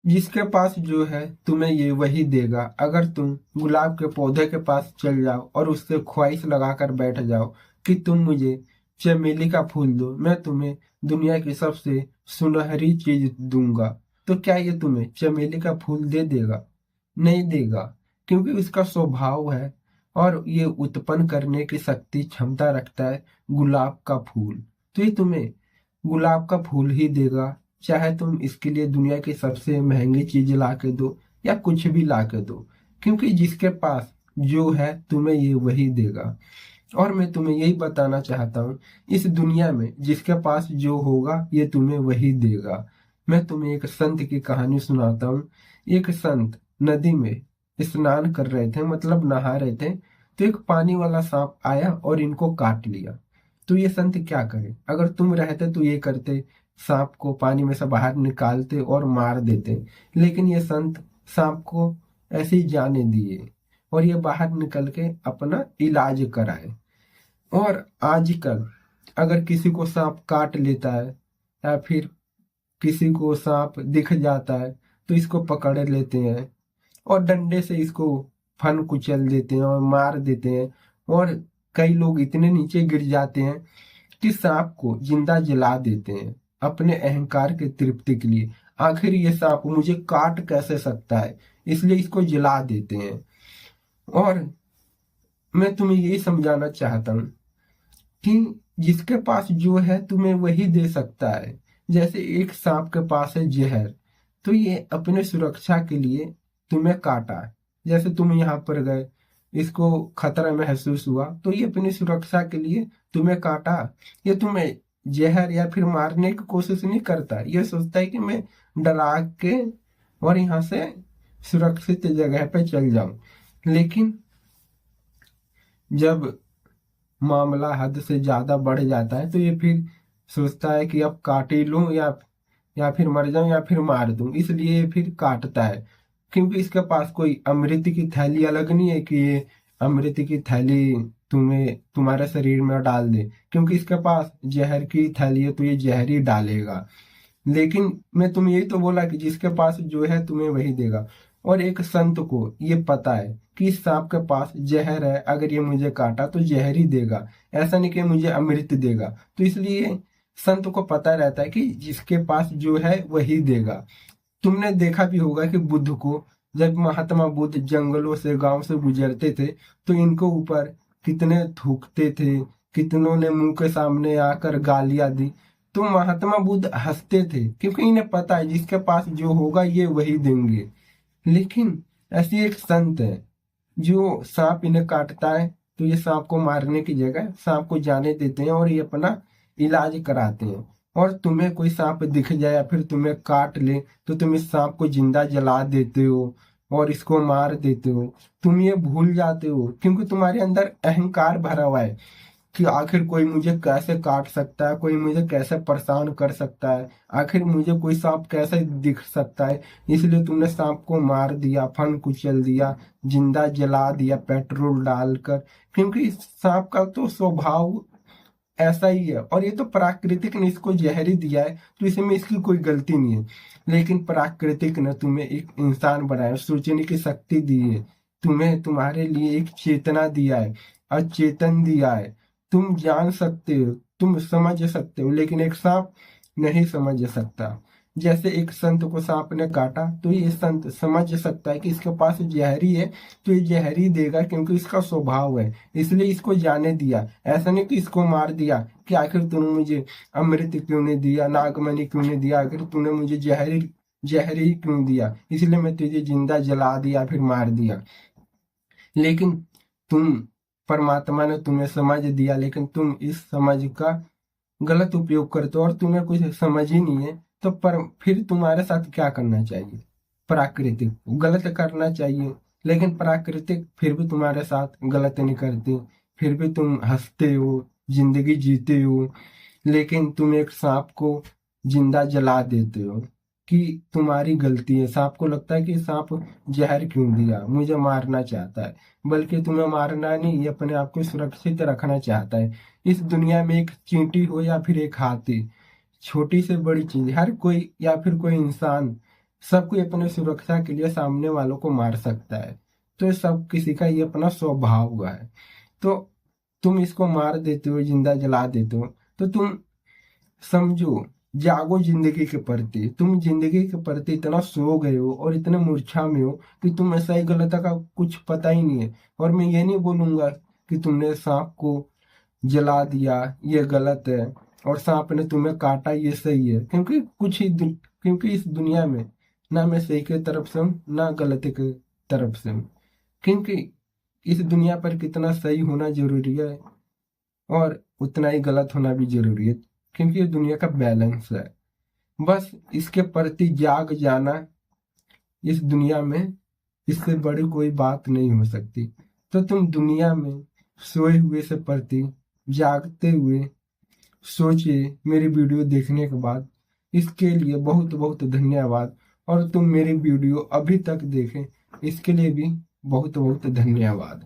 जिसके पास जो है तुम्हें ये वही देगा। अगर तुम गुलाब के पौधे के पास चल जाओ और उससे ख्वाहिश लगाकर बैठ जाओ कि तुम मुझे चमेली का फूल दो, मैं तुम्हें दुनिया की सबसे सुनहरी चीज दूंगा, तो क्या ये तुम्हें चमेली का फूल दे देगा? नहीं देगा, क्योंकि उसका स्वभाव है और ये उत्पन्न करने की शक्ति क्षमता रखता है गुलाब का फूल। तो ये तुम्हें गुलाब का फूल ही देगा, चाहे तुम इसके लिए दुनिया की सबसे महंगी चीज ला के दो या कुछ भी ला के दो, क्योंकि जिसके पास जो है तुम्हें ये वही देगा। और मैं तुम्हें यही बताना चाहता हूँ, इस दुनिया में जिसके पास जो होगा ये तुम्हें वही देगा। मैं तुम्हें एक संत की कहानी सुनाता हूँ। एक संत नदी में स्नान कर रहे थे, मतलब नहा रहे थे, तो एक पानी वाला सांप आया और इनको काट लिया। तो ये संत क्या करे? अगर तुम रहते तो ये करते, सांप को पानी में से बाहर निकालते और मार देते। लेकिन ये संत सांप को ऐसे ही जाने दिए और ये बाहर निकल के अपना इलाज कराए। और आजकल अगर किसी को सांप काट लेता है या फिर किसी को सांप दिख जाता है तो इसको पकड़ लेते हैं और डंडे से इसको फन कुचल देते हैं और मार देते हैं। और कई लोग इतने नीचे गिर जाते हैं कि सांप को जिंदा जला देते हैं अपने अहंकार के तृप्ति के लिए। आखिर ये सांप मुझे काट कैसे सकता है, इसलिए इसको जला देते हैं। और मैं तुम्हें यही समझाना चाहता हूँ कि जिसके पास जो है तुम्हें वही दे सकता है। जैसे एक सांप के पास है जहर, तो ये अपने सुरक्षा के लिए तुम्हें काटा। जैसे तुम यहाँ पर गए, इसको खतरा महसूस हुआ तो ये अपनी सुरक्षा के लिए तुम्हें काटा। ये तुम्हें जहर या फिर मारने की कोशिश नहीं करता, ये सोचता है कि मैं डरा के और यहाँ से सुरक्षित जगह पे चल जाऊं। लेकिन जब मामला हद से ज्यादा बढ़ जाता है तो ये फिर सोचता है कि अब काट ही लूं या फिर मर जाऊं या फिर मार दूं, इसलिए ये फिर काटता है। क्योंकि इसके पास कोई अमृत की थैली अलग नहीं है कि ये अमृत की थैली तुम्हें तुम्हारे शरीर में डाल दे, क्योंकि इसके पास जहर की थैली है तो ये जहर ही डालेगा। लेकिन मैं तुम्हें यही तो बोला कि जिसके पास जो है तुम्हें वही देगा। और एक संत को ये पता है कि इस सांप के पास जहर है, अगर ये मुझे काटा तो जहर ही देगा, ऐसा नहीं कि मुझे अमृत देगा। तो इसलिए संत को पता रहता है कि जिसके पास जो है वही देगा। तुमने देखा भी होगा कि बुद्ध को, जब महात्मा बुद्ध जंगलों से गांव से गुजरते थे तो इनको ऊपर कितने थूकते थे, कितनों ने मुंह के सामने आकर गालियां दी, तो महात्मा बुद्ध हंसते थे क्योंकि इन्हें पता है जिसके पास जो होगा ये वही देंगे। लेकिन ऐसी एक संत है जो सांप इन्हें काटता है तो ये सांप को मारने की जगह सांप को जाने देते हैं और ये अपना इलाज कराते हैं। और तुम्हें कोई सांप दिख जाए या फिर तुम्हें काट ले तो तुम इस सांप को जिंदा जला देते हो और इसको मार देते हो। तुम ये भूल जाते हो क्योंकि तुम्हारे अंदर अहंकार भरा हुआ है कि आखिर कोई मुझे कैसे काट सकता है, कोई मुझे कैसे परेशान कर सकता है, आखिर मुझे कोई सांप कैसे दिख सकता है। इसलिए तुमने सांप को मार दिया, फन कुचल दिया, जिंदा जला दिया पेट्रोल डालकर, क्योंकि सांप का तो स्वभाव ऐसा ही है और ये तो प्राकृतिक ने इसको जहर ही दिया है, तो इसमें इसकी कोई गलती नहीं है। लेकिन प्राकृतिक ने तुम्हें एक इंसान बनाया, सोचने की शक्ति दी है, तुम्हें तुम्हारे लिए एक चेतना दिया है, अचेतन दिया है। तुम जान सकते हो, तुम समझ सकते हो, लेकिन एक सांप नहीं समझ सकता। जैसे एक संत को सांप ने काटा तो ये संत समझ सकता है कि इसके पास जहरी है तो ये जहरी देगा, क्योंकि इसका स्वभाव है, इसलिए इसको जाने दिया। ऐसा नहीं कि इसको मार दिया कि आखिर तूने मुझे अमृत क्यों नहीं दिया, नागमणि क्यों नहीं दिया, आखिर तूने मुझे जहरी क्यों दिया, इसलिए मैं तुझे जिंदा जला दिया फिर मार दिया। लेकिन तुम, परमात्मा ने तुम्हें समझ दिया, लेकिन तुम इस समझ का गलत उपयोग करते हो और तुम्हें कुछ समझ ही नहीं है। तो पर फिर तुम्हारे साथ क्या करना चाहिए? प्राकृतिक गलत करना चाहिए, लेकिन प्राकृतिक फिर भी तुम्हारे साथ गलत नहीं करते, फिर भी तुम हंसते हो, जिंदगी जीते हो। लेकिन तुम एक सांप को जिंदा जला देते हो कि तुम्हारी गलती है। सांप को लगता है कि सांप जहर क्यों दिया, मुझे मारना चाहता है, बल्कि तुम्हें मारना नहीं, ये अपने आप को सुरक्षित रखना चाहता है। इस दुनिया में एक चींटी हो या फिर एक हाथी, छोटी से बड़ी चीज, हर कोई या फिर कोई इंसान सब कोई अपने सुरक्षा के लिए सामने वालों को मार सकता है, तो ये सब किसी का ये अपना स्वभाव हुआ है। तो तुम इसको मार देते हो, जिंदा जला देते हो, तो तुम समझो, जागो जिंदगी के प्रति। तुम जिंदगी के प्रति इतना सो गए हो और इतने मूर्छा में हो कि तुम्हें सही गलत का कुछ पता ही नहीं है। और मैं ये नहीं बोलूंगा कि तुमने सांप को जला दिया ये गलत है और सांप ने तुम्हें काटा ये सही है, क्योंकि क्योंकि इस दुनिया में ना मैं सही के तरफ से हूँ ना गलती के तरफ से हूँ। क्योंकि इस दुनिया पर कितना सही होना जरूरी है और उतना ही गलत होना भी जरूरी है, क्योंकि ये दुनिया का बैलेंस है। बस इसके प्रति जाग जाना इस दुनिया में, इससे बड़ी कोई बात नहीं हो सकती। तो तुम दुनिया में सोए हुए से प्रति जागते हुए सोचिए मेरी वीडियो देखने के बाद। इसके लिए बहुत बहुत धन्यवाद। और तुम मेरी वीडियो अभी तक देखें इसके लिए भी बहुत बहुत धन्यवाद।